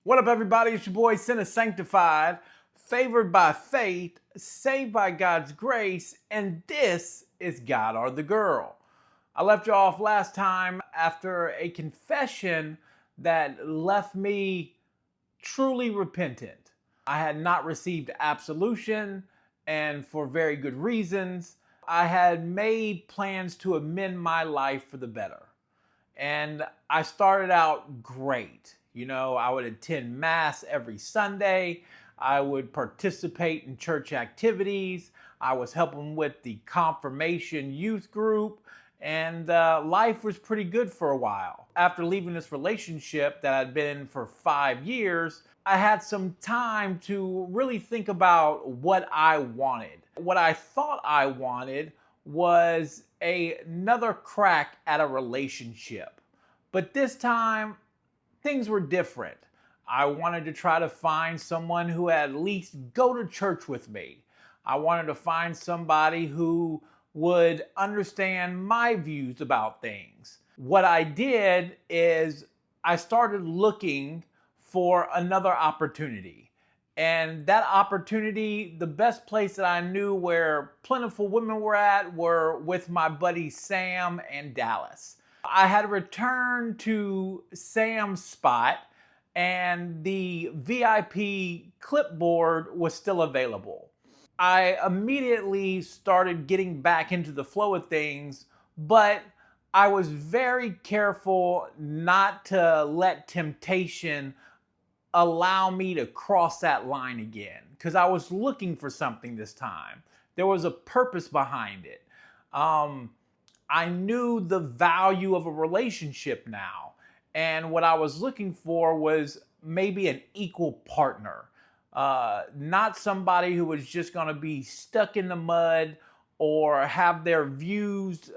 What up, everybody? It's your boy, Sinnersanctified, favored by faith, saved by God's grace, and this is God or the Girl. I left you off last time after a confession that left me truly repentant. I had not received absolution, and for very good reasons. I had made plans to amend my life for the better. And I started out great. I would attend Mass every Sunday. I would participate in church activities. I was helping with the confirmation youth group. And life was pretty good for a while. After leaving this relationship that I'd been in for 5 years, I had some time to really think about what I wanted. What I thought I wanted was another crack at a relationship. But this time, things were different. I wanted to try to find someone who would at least go to church with me. I wanted to find somebody who would understand my views about things. What I did is I started looking for another opportunity. And that opportunity, the best place that I knew where plentiful women were with my buddies Sam and Dallas. I had returned to Sam's spot and the VIP clipboard was still available. I immediately started getting back into the flow of things, but I was very careful not to let temptation allow me to cross that line again, because I was looking for something this time. There was a purpose behind it. I knew the value of a relationship now, and what I was looking for was maybe an equal partner, not somebody who was just going to be stuck in the mud or have their views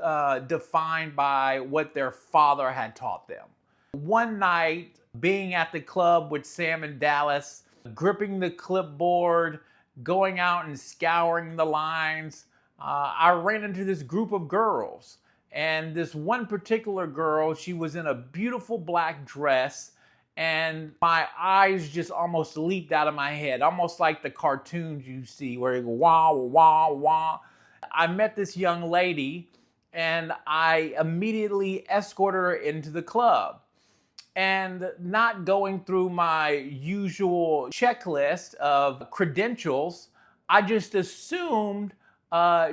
defined by what their father had taught them. One night, being at the club with Sam and Dallas, gripping the clipboard, going out and scouring the lines, I ran into this group of girls. And this one particular girl, she was in a beautiful black dress, and my eyes just almost leaped out of my head, almost like the cartoons you see where you go, wah, wah, wah. I met this young lady, and I immediately escorted her into the club. And not going through my usual checklist of credentials, I just assumed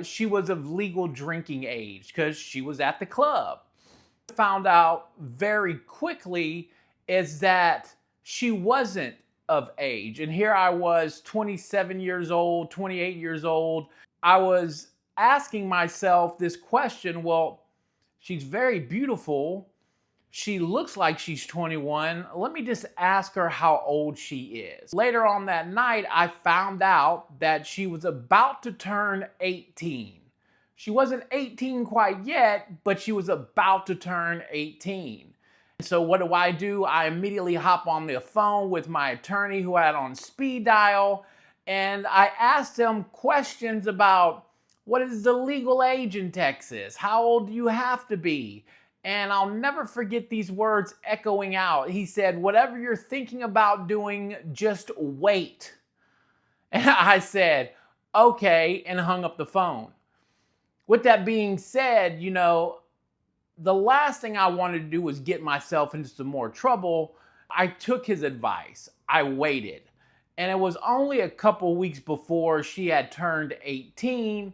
she was of legal drinking age because she was at the club. Found out very quickly is that she wasn't of age. And here I was, 27 years old, 28 years old. I was asking myself this question, well, she's very beautiful. She looks like she's 21. Let me just ask her how old she is. Later on that night, I found out that she was about to turn 18. She wasn't 18 quite yet, but she was about to turn 18. So what do? I immediately hop on the phone with my attorney who I had on speed dial, and I asked him questions about what is the legal age in Texas? How old do you have to be? And I'll never forget these words echoing out. He said, whatever you're thinking about doing, just wait. And I said, okay, and hung up the phone. With that being said, the last thing I wanted to do was get myself into some more trouble. I took his advice. I waited. And it was only a couple weeks before she had turned 18.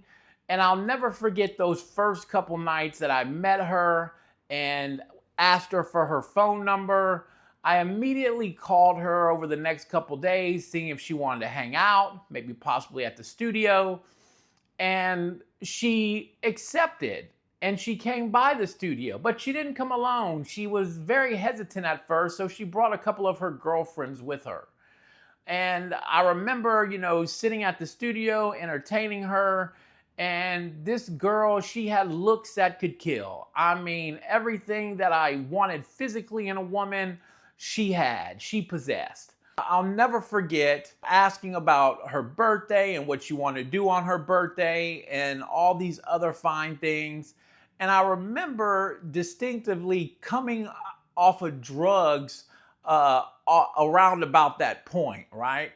And I'll never forget those first couple nights that I met her and asked her for her phone number. I immediately called her over the next couple days, seeing if she wanted to hang out, maybe possibly at the studio. And she accepted, and she came by the studio, but she didn't come alone. She was very hesitant at first, so she brought a couple of her girlfriends with her. And I remember, sitting at the studio, entertaining her. And this girl, she had looks that could kill. I mean, everything that I wanted physically in a woman, she possessed. I'll never forget asking about her birthday and what she wanted to do on her birthday and all these other fine things. And I remember distinctively coming off of drugs around about that point, right?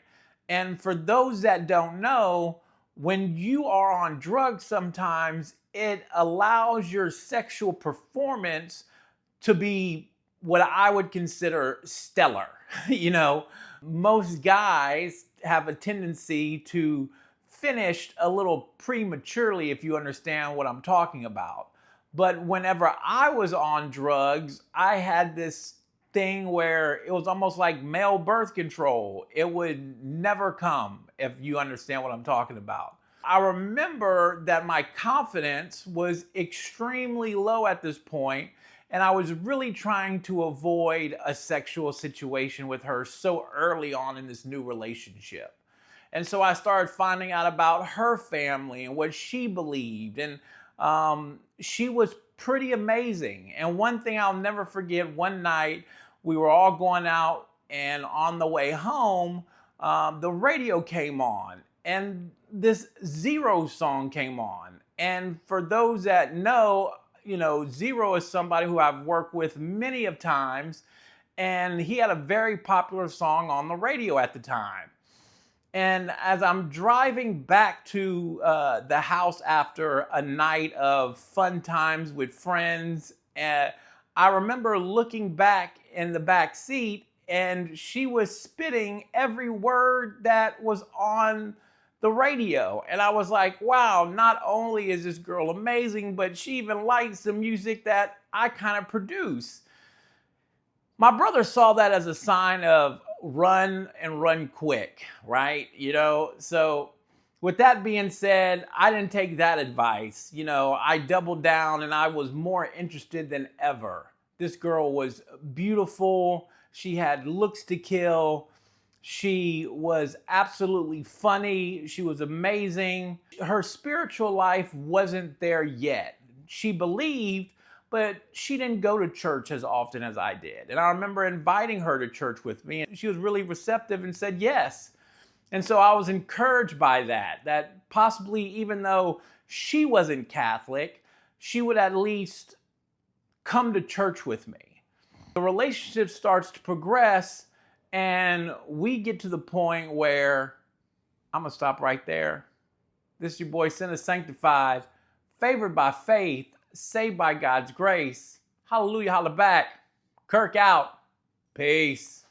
And for those that don't know, when you are on drugs, sometimes it allows your sexual performance to be what I would consider stellar. You know, most guys have a tendency to finish a little prematurely, if you understand what I'm talking about. But whenever I was on drugs, I had this thing where it was almost like male birth control. It would never come, if you understand what I'm talking about. I remember that my confidence was extremely low at this point, and I was really trying to avoid a sexual situation with her so early on in this new relationship. And so I started finding out about her family and what she believed. And she was pretty amazing. And one thing I'll never forget, one night we were all going out, and on the way home, the radio came on, and this Zero song came on. And for those that know, you know, Zero is somebody who I've worked with many of times, and he had a very popular song on the radio at the time. And as I'm driving back to the house after a night of fun times with friends, I remember looking back in the back seat, and she was spitting every word that was on the radio. And I was like, wow, not only is this girl amazing, but she even likes the music that I kind of produce. My brother saw that as a sign of run and run quick, right? You know, so with that being said, I didn't take that advice. You know, I doubled down and I was more interested than ever. This girl was beautiful. She had looks to kill. She was absolutely funny. She was amazing. Her spiritual life wasn't there yet. She believed, but she didn't go to church as often as I did. And I remember inviting her to church with me, and she was really receptive and said yes. And so I was encouraged by that possibly even though she wasn't Catholic, she would at least come to church with me. The relationship starts to progress, and we get to the point where I'm gonna stop right there. This is your boy Sinnersanctified, favored by faith, saved by God's grace. Hallelujah, holla back. Kirk out. Peace.